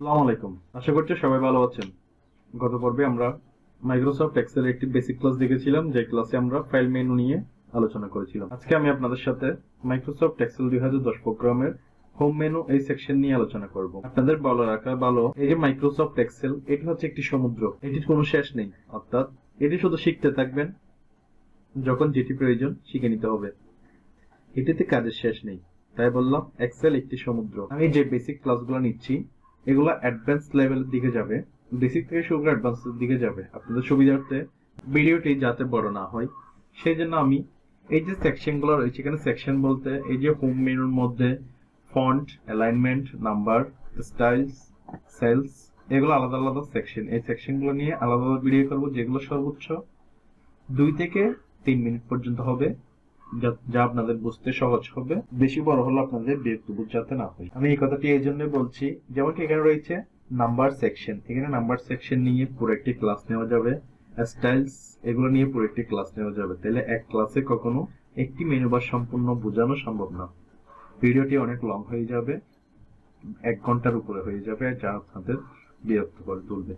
আসসালামু আলাইকুম। আশা করছি সবাই ভালো আছেন। গত পর্বে আমরা মাইক্রোসফট এক্সেল একটি বেসিক ক্লাস দেখেছিলাম, যে ক্লাসে আমরা ফাইল মেনু নিয়ে আলোচনা করেছিলাম। আজকে আমি আপনাদের সাথে মাইক্রোসফট এক্সেল 2010 প্রোগ্রামের হোম মেনু এই সেকশন নিয়ে আলোচনা করব। আপনাদের বলা রাখা ভালো, এই যে মাইক্রোসফট এক্সেল এটি হচ্ছে একটি সমুদ্র, এটির কোনো শেষ নেই। অর্থাৎ এটি শুধু শিখতে থাকবেন, যখন যেটি প্রয়োজন শিখে নিতে হবে, এটিতে কাজের শেষ নেই। তাই বললাম এক্সেল একটি সমুদ্র। আমি যে বেসিক ক্লাসগুলো নিচ্ছি এগুলো অ্যাডভান্স লেভেলের দিকে যাবে, বেসিক থেকে শুরু করে অ্যাডভান্সের দিকে যাবে। আপনাদের সুবিধার্থে ভিডিওটি যাতে বড় না হয় সেই জন্য আমি এই যে সেকশনগুলো রয়েছে, এখানে সেকশন বলতে এই যে হোম মেনুর মধ্যে font, alignment, number, styles, cells, এগুলো আলাদা আলাদা সেকশন। এই সেকশনগুলো নিয়ে আলাদা আলাদা ভিডিও করবো, যেগুলো সর্বোচ্চ 2 থেকে 3 মিনিট পর্যন্ত হবে, যা আপনাদের বুঝতে সহজ হবে। বেশি বড় হলে আপনাদের বিরক্ত বোধ যাতে না হয়। আমি এই কথাটি এই জন্য বলছি, যেমন কি এখানে রয়েছে নাম্বার সেকশন, এখানে নাম্বার সেকশন নিয়ে পুরো একটি ক্লাস নেওয়া যাবে। স্টাইলস, এগুলো নিয়ে পুরো একটি ক্লাস নেওয়া যাবে। তাহলে এক ক্লাসে কখনো একটি মেনু বার সম্পূর্ণ বোঝানো সম্ভব না, ভিডিওটি অনেক লং হয়ে যাবে, 1 ঘন্টার উপরে হয়ে যাবে, যা আপনাদের বিরক্ত করে তুলবে।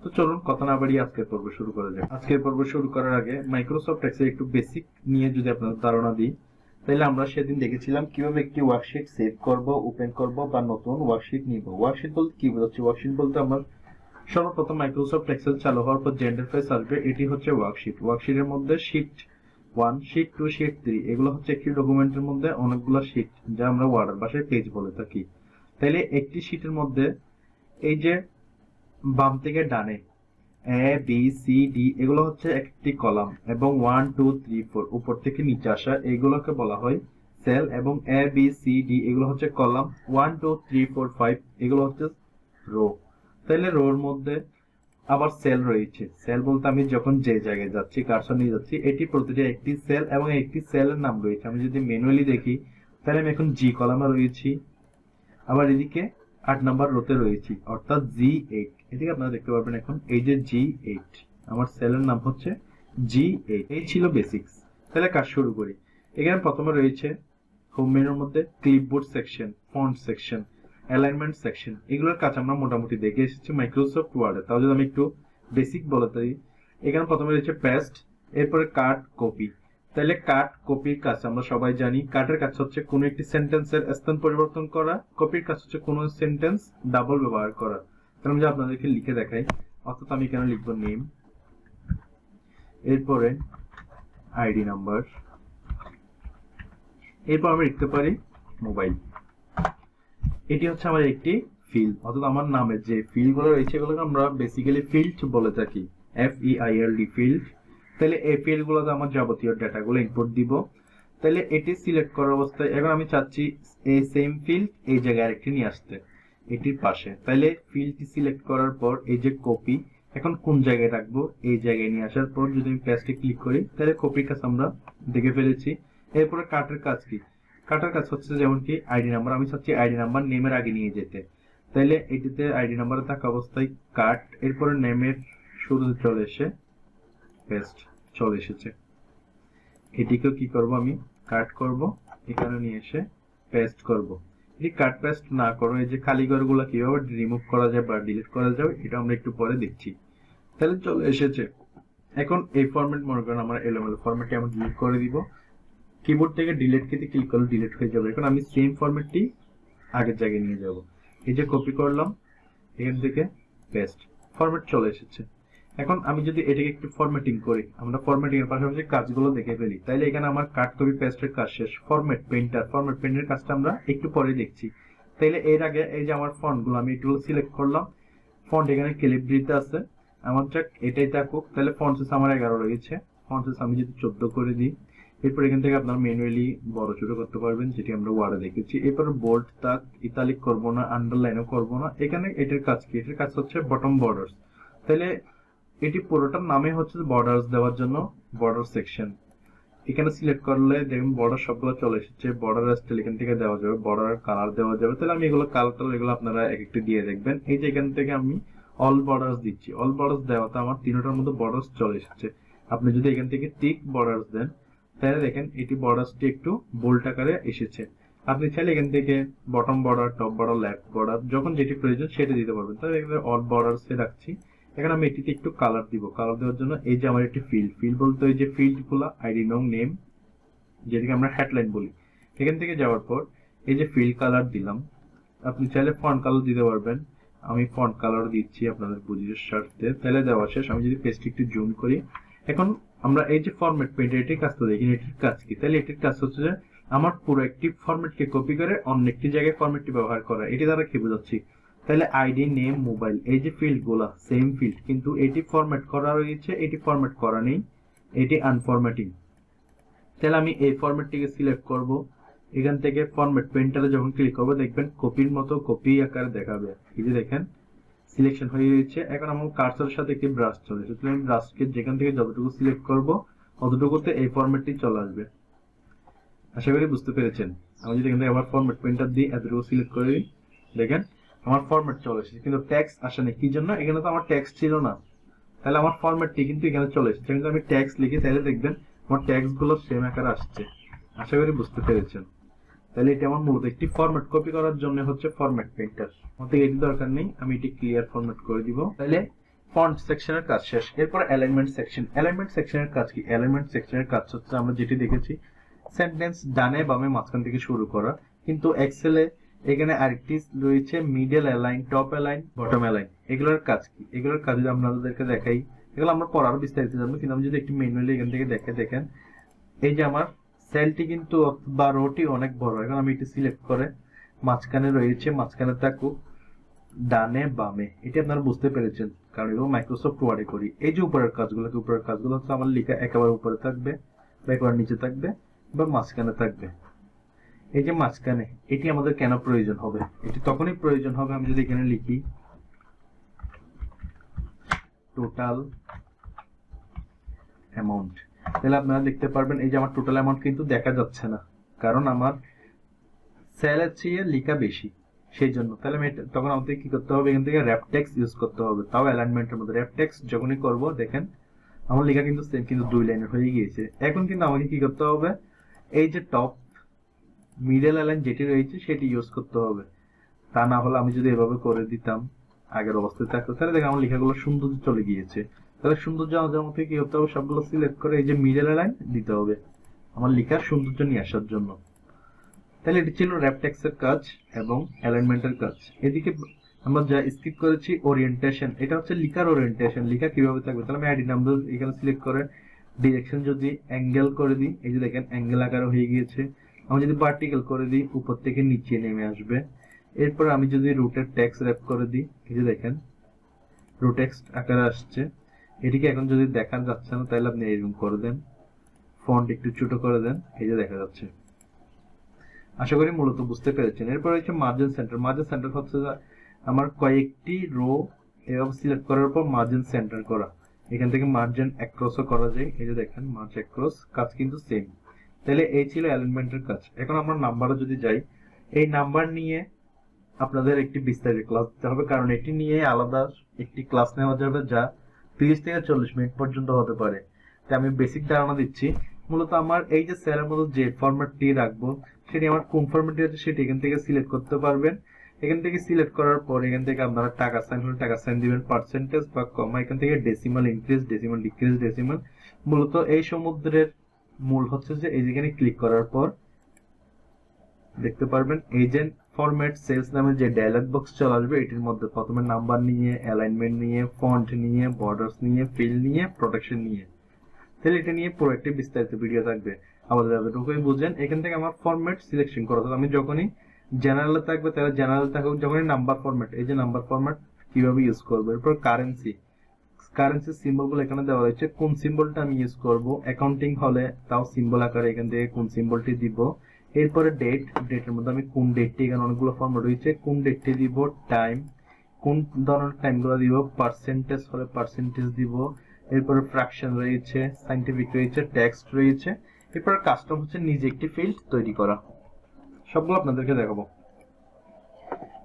তো চলুন কথা না বাড়িয়ে আজকের পর্ব শুরু করা যাক। আজকের পর্ব শুরু করার আগে মাইক্রোসফট এক্সেল একটু বেসিক নিয়ে যদি আপনাদের ধারণা দিই, তাহলে আমরা সেদিন দেখেছিলাম কিভাবে একটি ওয়ার্কশিট সেভ করব, ওপেন করব বা নতুন ওয়ার্কশিট নিব। ওয়ার্কশিট বলতে কি বোঝাচ্ছি? ওয়ার্কশিট বলতে আমরা সর্বপ্রথম মাইক্রোসফট এক্সেল চালু হওয়ার পর যে ইন্টারফেস আসবে এটি হচ্ছে ওয়ার্কশিট। ওয়ার্কশিটের মধ্যে শিট 1, শিট 2, শিট 3, এগুলো হচ্ছে একটি ডকুমেন্টের মধ্যে অনেকগুলো শিট, যা আমরা ওয়ার্ডের ভাষায় পেজ বলে থাকি। তাহলে একটি শিটের মধ্যে এই যে বাম থেকে ডানে এ বি সি ডি এগুলো হচ্ছে একটি কলাম, এবং 1 2 3 4 উপর থেকে নিচে আসা এগুলোকে বলা হয় সেল, এবং এ বি সি ডি এগুলো হচ্ছে কলাম, 1 2 3 4 5 এগুলো হচ্ছে রো। তাহলে রোর মধ্যে আবার সেল রয়েছে। সেল বলতে আমি যখন যে জায়গায় যাচ্ছি, কার্সর নিয়ে যাচ্ছি, এটি প্রতিটা একটি সেল এবং একটি সেলের নাম রয়েছে। আমি যদি ম্যানুয়ালি দেখি তাহলে আমি এখন জি কলামে রয়েছি, আবার এদিকে 8 নাম্বার রোতে রয়েছি, অর্থাৎ G8। এদিকে আপনারা দেখতে পারবেন এখন এই যে G8, আমার সেলের নাম হচ্ছে G8। এই ছিল বেসিক্স। তাহলে কাজ শুরু করি। এখানে প্রথমে রয়েছে হোম মেনুর মধ্যে clipboard section, font section, alignment section. এগুলোর কাজ আমরা মোটামুটি দেখে এসেছি মাইক্রোসফট ওয়ার্ডে। তাও যদি আমি একটু বেসিক বলে দিই, এখানে প্রথমে রয়েছে পেস্ট, এরপরে কাট, কপি। তাহলে কাট কপির কাজ আমরা সবাই জানি। কাটের কাজ হচ্ছে কোনো একটি সেন্টেন্সের স্থান পরিবর্তন করা, কপির কাজ হচ্ছে কোনো সেন্টেন্স ডাবল ব্যবহার করা। তাহলে আমি আপনাদেরকে লিখে দেখাই, অর্থাৎ আমি এখানে লিখবো নেম, এরপরে আইডি নাম্বার, এরপর আমি লিখতে পারি মোবাইল। এটি হচ্ছে আমার একটি ফিল্ড, অর্থাৎ আমার নামের যে ফিল্ডগুলো রয়েছে এগুলোকে আমরা বেসিক্যালি ফিল্ড বলে থাকি, FEILD ফিল্ড। তাহলে এই ফিল্ডগুলোতে আমার যাবতীয় ডেটাগুলো ইনপুট দিব। তাহলে এটি সিলেক্ট করার অবস্থায় এখন আমি চাচ্ছি এই সেম ফিল্ড এই জায়গায় আরেকটি নিয়ে আসতে, এটির পাশে। তাহলে ফিল্ডটি সিলেক্ট করার পর এই যে কপি, এখন কোন জায়গায় রাখবো, এই জায়গায় নিয়ে আসার পর যদি আমি পেস্টে ক্লিক করি তাহলে কপির কাজ আমরা দেখে ফেলেছি। এরপরে কাটের কাজ কি? কাটার কাজ হচ্ছে যেমন কি আইডি নাম্বার, আমি চাচ্ছি আইডি নাম্বার নেমের আগে নিয়ে যেতে। তাইলে এটিতে আইডি নাম্বারে থাকা অবস্থায় কাট, এরপরে নেমের শুরুতে চলে এসে পেস্ট চলে এসেছে। এটিকেও কি করব, আমি কাট করব, এখানে নিয়ে এসে পেস্ট করব। এটি কাট পেস্ট না করো, এই যে খালি ঘরগুলো কিভাবে রিমুভ করা যায় বা ডিলিট করা যায় এটা আমরা একটু পরে দেখছি। তাহলে চলে এসেছে। এখন এই ফরম্যাট মনে করেন আমার এলোমেলো ফরম্যাটে আমি ডিলিট করে দিব। কিবোর্ড থেকে ডিলিট কিতে ক্লিক করলে ডিলিট হয়ে যাবে। এখন আমি সেম ফরম্যাটটি আগের জায়গায় নিয়ে যাব। এই যে কপি করলাম, এখান থেকে পেস্ট, ফরম্যাট চলে এসেছে। এখন আমি যদি এটাকে একটু ফরম্যাটিং করি, আমরা ফরম্যাটিং এর পাশাপাশি কাজগুলো দেখে ফেলি, তাইলে এখানে আমার কাট, কপি, পেস্টের কাজ শেষ। ফরম্যাট পেইন্টের কাজটা আমরা একটু পরে দেখছি। তাইলে এর আগে এই যে আমার ফন্টগুলো আমি এগুলো সিলেক্ট করলাম, ফন্ট এখানে ক্যালিব্রিতে আছে, আমার যাক এটাই থাকুক। তাহলে ফন্ট সাইজ আমার 11 রয়েছে, ফন্ট সাইজ আমি যদি 14 করে দিই, এরপর এখান থেকে আপনারা ম্যানুয়ালি বড় ছোট করতে পারবেন, যেটি আমরা ওয়ার্ডে দেখেছি। এরপর বোল্ড, তাক, ইতালিক করব না, আন্ডারলাইনও করব না। এখানে এটার কাজ কি? এটার কাজ হচ্ছে বটম বর্ডার্স। তাহলে এটি পুরোটার নামে হচ্ছে বর্ডার্স দেওয়ার জন্য বর্ডার সেকশন। এখানে সিলেক্ট করলে দেখুন বর্ডার সবগুলো চলে এসেছে। বর্ডার স্টাইল এখান থেকে দেওয়া যাবে, বর্ডার কালার দেওয়া যাবে। তাহলে আমি এগুলো কালার এগুলো আপনারা এক একটি দিয়ে দেখবেন। এই যে এখান থেকে আমি অল বর্ডার্স দিচ্ছি, অল বর্ডার্স দেওয়াতে আমার তিনটার মধ্যে বর্ডার্স চলে এসেছে। আপনি যদি এখান থেকে টিক বর্ডার্স দেন তাহলে দেখেন এটি বর্ডার্সটি একটু বোল্ড আকারে এসেছে। আপনি চাইলে এখান থেকে bottom border, top border, left border যখন যেটি প্রয়োজন সেটা দিতে পারবেন। তাহলে এখানে অল বর্ডারসে রাখছি। এখানে আমি এটিতে একটু কালার দিব। কালার দেওয়ার জন্য এই যে আমার একটি ফিল্ড বলতে এই যে ফিল্ড গুলা আইডি নং, নেম, যেটাকে আমরা হেডলাইন বলি। এখান থেকে যাওয়ার পর এই যে ফিল্ড কালার দিলাম। আপনি চাইলে ফন্ট কালার দিতে পারবেন। আমি ফন্ট কালার দিচ্ছি আপনাদের বুঝিয়ে স্বার্থে। তাহলে দেওয়া শেষ। আমি যদি পেজটি একটু জুম করি, এখন আমরা এই যে ফরম্যাট পেইন্ট এটির কাজটা দেখি। এটির কাজ কি? তাহলে এটির কাজ হচ্ছে যে আমার পুরো একটি ফরম্যাটকে কপি করে অন্য একটি জায়গায় ফরম্যাটটি ব্যবহার করা। এটি দ্বারা কি বোঝাচ্ছি? তাহলে আইডি, নেম, মোবাইল, এই যে ফিল্ড গুলা সেম ফিল্ড, কিন্তু এটি ফরম্যাট করা রয়েছে, এটি ফরম্যাট করা নেই, এটি আনফরম্যাটিং। তাহলে আমি এই ফরম্যাটটিকে সিলেক্ট করব। এখান থেকে ফরম্যাট পেইন্টারে যখন ক্লিক করবো দেখবেন কপির মতো কপি আকারে দেখাবে। এই যে দেখেন সিলেকশন হয়ে গেছে। এখন আমার কার্সরের সাথে একটি ব্রাশ চলে এসেছে। আমি ব্রাশকে যেখান থেকে যতটুকু সিলেক্ট করব ততটুকুতে এই ফরম্যাটটি চলে আসবে। আশা করি বুঝতে পেরেছেন। আমি যদি এখান থেকে আবার ফরম্যাট পেইন্টার দিই, এতটুকু সিলেক্ট করে দিই, দেখেন আমার ফরম্যাট চলে এসেছে, কিন্তু টেক্সট আসে না। কি জন্য? এখানে তো আমার টেক্সট ছিল না। তাহলে আমার ফরম্যাটটি কিন্তু এখানে চলে এসেছে। কিন্তু আমি টেক্সট লিখি, তাহলে দেখবেন আমার টেক্সট গুলো সেম আকারে আসছে। আশা করি বুঝতে পেরেছেন। তাহলে এটা আমার মূলত একটি ফরম্যাট কপি করার জন্য হচ্ছে ফরম্যাট পেইন্টার। আমার থেকে এটি দরকার নেই, আমি এটি ক্লিয়ার ফরম্যাট করে দিব। তাহলে ফন্ট সেকশনের কাজ শেষ। এরপর অ্যালাইনমেন্ট সেকশন। অ্যালাইনমেন্ট সেকশনের কাজ কি? অ্যালাইনমেন্ট সেকশনের কাজ হচ্ছে আমরা যেটি দেখেছি সেন্টেন্স ডানে বামে মাঝখান থেকে শুরু করা, কিন্তু এক্সেলে এখানে আরেকটি রয়েছে middle align, top align, bottom align. এগুলোর কাজ কি? এগুলোর কাজ যদি আপনাদেরকে দেখাই, এগুলো আমরা পড়ার বিস্তারিত জানবো, কিন্তু আমি যদি একটি ম্যানুয়ালি এখান থেকে দেখেন এই যে আমার সেলটি কিন্তু বা রোটি অনেক বড়। এখন আমি এটি সিলেক্ট করে মাঝখানে রয়েছে, মাঝখানে থাকুক ডানে বামে। এটি আপনারা বুঝতে পেরেছেন, কারণ এগুলো মাইক্রোসফট ওয়ার্ডে করি। এই যে উপরের কাজগুলো হচ্ছে আমার লেখা একেবারে উপরে থাকবে বা একেবারে নিচে থাকবে বা মাঝখানে থাকবে। এই যে মাঝখানে, এটি আমাদের কেন প্রয়োজন হবে? এটি তখনই প্রয়োজন হবে আমি যদি এখানে লিখি টোটাল অ্যামাউন্ট। তাহলে আপনারা দেখতে পারবেন এই যে আমার টোটাল অ্যামাউন্ট কিন্তু দেখা যাচ্ছে না, কারণ আমার সেলের চেয়ে লেখা বেশি, সেই জন্য। তাহলে আমি তখন আমাদের কি করতে হবে? এখান থেকে র‍্যাপ টেক্সট ইউজ করতে হবে, তাও অ্যালাইনমেন্টের মধ্যে। র‍্যাপ টেক্সট যখনই করব দেখেন আমার লেখা কিন্তু সেম, কিন্তু 2 লাইনের হয়ে গিয়েছে। এখন কিন্তু আমাকে কি করতে হবে? এই যে টপ মিডল অ্যালাইন যেটি রয়েছে সেটি ইউজ করতে হবে। তা না হলে আমি যদি এভাবে করে দিতাম আগের অবস্থায় থাকতো, তাহলে দেখেন আমার লেখাগুলো সৌন্দর্য চলে গিয়েছে। তাহলে সৌন্দর্য আনার মধ্যে কি করতে হবে? সবগুলো সিলেক্ট করে এই যে মিডল অ্যালাইন দিতে হবে আমার লেখার সৌন্দর্য নিয়ে আসার জন্য। তাহলে এটি ছিল র‍্যাপ টেক্সটের কাজ এবং অ্যালাইনমেন্টের কাজ। এদিকে আমরা যা স্কিপ করেছি ওরিয়েন্টেশন। এটা হচ্ছে লেখার ওরিয়েন্টেশন, লেখা কিভাবে থাকবে। তাহলে আমি আইডি নাম্বার এখানে সিলেক্ট করে ডিরেকশন যদি অ্যাঙ্গেল করে দিই, এই যে দেখেন অ্যাঙ্গেল আকারে হয়ে গিয়েছে। আমি যদি ভার্টিক্যাল করে দিই উপর থেকে নিচে নেমে আসবে। এরপর আমি যদি রুটের টেক্সট র‍্যাপ করে দিই, এই যে দেখেন রুট টেক্সট আকারে আসছে। এটিকে এখন যদি দেখা যাচ্ছে না, তাহলে আপনি এরকম করে দেন, ফন্ট একটু ছোট করে দেন, এই যে দেখা যাচ্ছে। আশা করি মূলত বুঝতে পেরেছেন। এরপর হচ্ছে মার্জিন সেন্টার। মার্জিন সেন্টার হচ্ছে আমার কয়েকটি রো এভাবে সিলেক্ট করার পর মার্জিন সেন্টার করা। এখান থেকে মার্জিন অ্যাক্রসও করা যায়, এই যে দেখেন মার্জ অ্যাক্রস, কাজ কিন্তু সেম। তাহলে এই ছিল অ্যালাইনমেন্টের কাজ। এখন আমরা নাম্বারে যদি যাই, এই নাম্বার নিয়ে আপনাদের একটি বিস্তারিত ক্লাস দিতে হবে, কারণ এটি নিয়ে আলাদা একটি ক্লাস নেওয়া যাবে যা 30 থেকে 40 মিনিট পর্যন্ত হতে পারে। তাই আমি বেসিক ধারণা দিচ্ছি। মূলত আমার এই যে সেলের মধ্যে যে ফরম্যাটটি রাখবো সেটি আমার কোন ফরম্যাটটি আছে সেটি এখান থেকে সিলেক্ট করতে পারবেন। এখান থেকে সিলেক্ট করার পর এখান থেকে আপনারা টাকা সাইন হলে টাকা সাইন দিবেন, পার্সেন্টেজ বা কমা, এখান থেকে decimal increase, decimal decrease, decimal. মূলত এই সমুদ্রের মূল হচ্ছে যে এই যেখানে ক্লিক করার পর দেখতে পারবেন এজেন্ট ফরম্যাট সেলস নামে যে ডায়লগ বক্স চলে আসবে। এটির মধ্যে প্রথমে নাম্বার নিয়ে, অ্যালাইনমেন্ট নিয়ে, ফন্ট নিয়ে, বর্ডার্স নিয়ে, ফিল নিয়ে, প্রোটেকশন নিয়ে। তাহলে এটা নিয়ে পুরো একটি বিস্তারিত ভিডিও থাকবে। আমাদের যতটুকুই বুঝেন এখান থেকে আমার ফরম্যাট সিলেকশন করা হবে। আমি যখনই জেনারেলে থাকবে তাহলে জেনারেল থাকুক, যখনই নাম্বার ফরম্যাট, এই যে নাম্বার ফরম্যাট কিভাবে ইউজ করবো। এরপর কারেন্সি সিম্বলগুলো এখানে দেওয়া রয়েছে, কোন সিম্বলটা আমি ইউজ করব। অ্যাকাউন্টিং হলে তাও সিম্বল আকারে এখান থেকে কোন সিম্বলটি দিব। এরপরে ডেটের মধ্যে আমি কোন ডেটটি, এখানে অনেকগুলো ফরম্যাট রয়েছে, কোন ডেটটি দিব। টাইম, কোন ধরনের টাইমগুলো দিব। পার্সেন্টেজ হলে পার্সেন্টেজ দিব। এরপরে ফ্র্যাকশন রয়েছে, সাইন্টিফিক রয়েছে, টেক্সট রয়েছে। এরপর কাস্টম হচ্ছে নিজে একটি ফিল্ড তৈরি করা। সবগুলো আপনাদেরকে দেখাবো।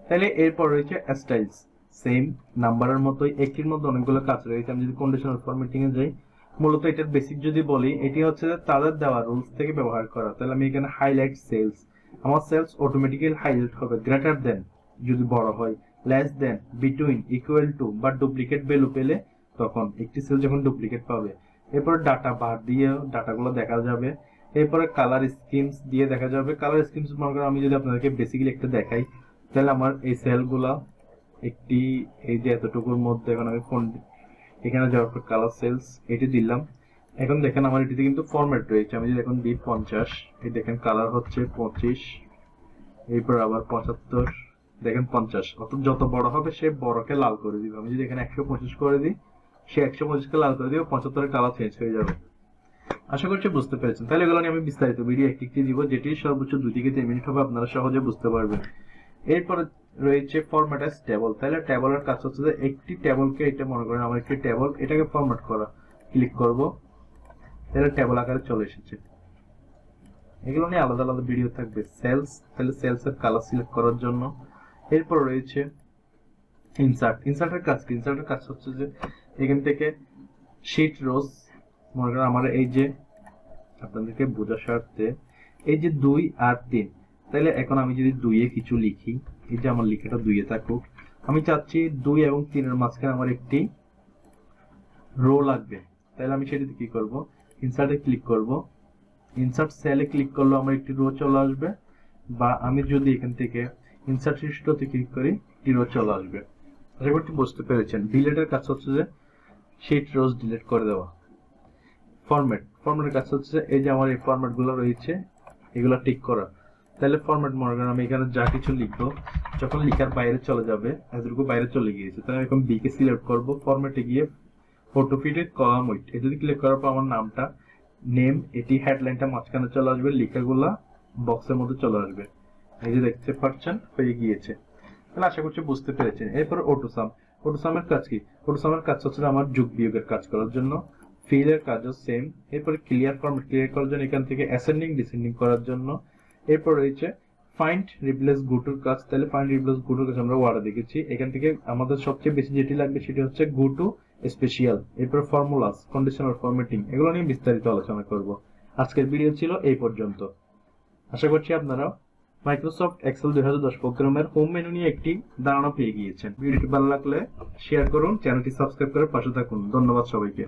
তাহলে এরপর রয়েছে স্টাইলস, সেম নাম্বারের মতোই একটির মধ্যে অনেকগুলো কাজ রয়েছে। আমি যদি কন্ডিশনাল ফরম্যাটিং এ যাই, মূলত এটার বেসিক যদি বলি, এটি হচ্ছে যে তাদের দেওয়া রুলস থেকে ব্যবহার করা। তাহলে আমি এখানে হাইলাইট সেলস, আমার সেলস অটোমেটিক্যালি হাইলাইট হবে গ্রেটার দেন যদি বড় হয়, less than, between, equal to বা ডুপ্লিকেট ভ্যালু পেলে তখন একটি সেল যখন ডুপ্লিকেট পাবে। এরপরে ডাটা বার দিয়ে ডাটাগুলো দেখা যাবে। এরপরে কালার স্কিমস দিয়ে দেখা যাবে। কালার স্কিমস মনে করেন আমি যদি আপনাদেরকে বেসিক্যালি একটা দেখাই, তাহলে আমার এই সেলগুলা একটি এই যে এতটুকুর মধ্যে এখন আমি ফোন এখানে যাওয়ার পর কালার সেলস এটি দিলাম। এখন দেখেন আমার এটিতে কিন্তু ফরম্যাট রয়েছে। আমি যদি এখন দিই 50, এই দেখেন কালার হচ্ছে 25, এরপর আবার 75, দেখেন 50। অর্থাৎ যত বড় হবে সে বড়কে লাল করে দিবে। আমি যদি এখানে 125 করে দিই, সে 125কে লাল করে দিবে, 75 এর কালার চেঞ্জ হয়ে যাবে। আশা করছি বুঝতে পেরেছেন। তাহলে এগুলো নিয়ে আমি বিস্তারিত ভিডিও একটি দিব, যেটি সর্বোচ্চ 2 থেকে 3 মিনিট হবে, আপনারা সহজে বুঝতে পারবেন। এরপরে রয়েছে ফরম্যাট অ্যাজ টেবল। তাহলে টেবলের কাজ হচ্ছে যে একটি টেবলকে, এটা মনে করেন আমার একটি টেবল, এটাকে ফরম্যাট করা। ক্লিক করব, তাহলে টেবল আকারে চলে এসেছে। এগুলো নিয়ে আলাদা আলাদা ভিডিও থাকবে। সেলস, তাহলে সেলস এর কালার সিলেক্ট করার জন্য। এরপর রয়েছে ইনসার্ট। ইনসার্টের কাজ কি? ইনসার্টের কাজ হচ্ছে যে এখান থেকে শীট রোজ, মনে করেন আমার এই যে আপনাদেরকে বোঝার স্বার্থে এই যে 2 আর 3, তাহলে এখন আমি যদি 2 এ কিছু লিখি, এই যে আমার লেখাটা 2 এ থাকুক, আমি চাচ্ছি 2 এবং 3 এর মাঝখানে আমার একটি রো লাগবে। তাহলে আমি সেটাতে কি করব, ইনসার্টে ক্লিক করব, ইনসার্ট সেলে ক্লিক করলে আমার একটি রো চলে আসবে, বা আমি যদি এখান থেকে ইনসার্ট শিটতে ক্লিক করি একটি রো চলে আসবে। আশা করছি বুঝতে পেরেছেন। ডিলিটের কাজ হচ্ছে যে শিট রোজ ডিলিট করে দেওয়া। ফরম্যাটের কাজ হচ্ছে এই যে আমার এই ফরম্যাট গুলো রয়েছে এগুলো টিক করা। তাহলে ফরম্যাট মনে করেন আমি এখানে যা কিছু লিখবো, যখন লিখার বাইরে চলে যাবে, এতটুকু বাইরে চলে গিয়েছে, তাহলে আমি এখন বি কে সিলেক্ট করব, ফরম্যাটে গিয়ে ফটো ফিটেড কলাম উইথ, এটা যদি ক্লিক করার পর আমার নামটা নেম, এটি হেডলাইনটা মাঝখানে চলে আসবে, লেখাগুলা বক্সের মধ্যে চলে আসবে। এই যে দেখতে পাচ্ছেন হয়ে গিয়েছে। তাহলে আশা করছি বুঝতে পেরেছেন। এরপর অটোসাম। অটোসামের কাজ কি? অটোসামের কাজ হচ্ছে আমার যোগ বিয়োগের কাজ করার জন্য। ফিল এর কাজও সেম। এরপর ক্লিয়ার ফরম্যাট ক্লিয়ার করার জন্য, এখান থেকে অ্যাসেন্ডিং ডিসেন্ডিং করার জন্য। এরপর রয়েছে ফাইন্ড রিপ্লেস গোটুর কাজ। তাহলে ফাইন্ড রিপ্লেস গোটুর কাজ আমরা ওয়ার্ডে দেখেছি। এখান থেকে আমাদের সবচেয়ে বেশি যেটি লাগবে সেটি হচ্ছে গো টু স্পেশাল। এরপর ফর্মুলাস, কন্ডিশনাল ফরম্যাটিং, এগুলো নিয়ে বিস্তারিত আলোচনা করব। আজকের ভিডিও ছিল এই পর্যন্ত। আশা করছি আপনারা মাইক্রোসফট এক্সেল 2010 প্রোগ্রামের হোম মেনু নিয়ে একটি ধারণা পেয়ে গিয়েছেন। ভিডিওটি ভালো লাগলে শেয়ার করুন, চ্যানেলটি সাবস্ক্রাইব করে পাশে থাকুন। ধন্যবাদ সবাইকে।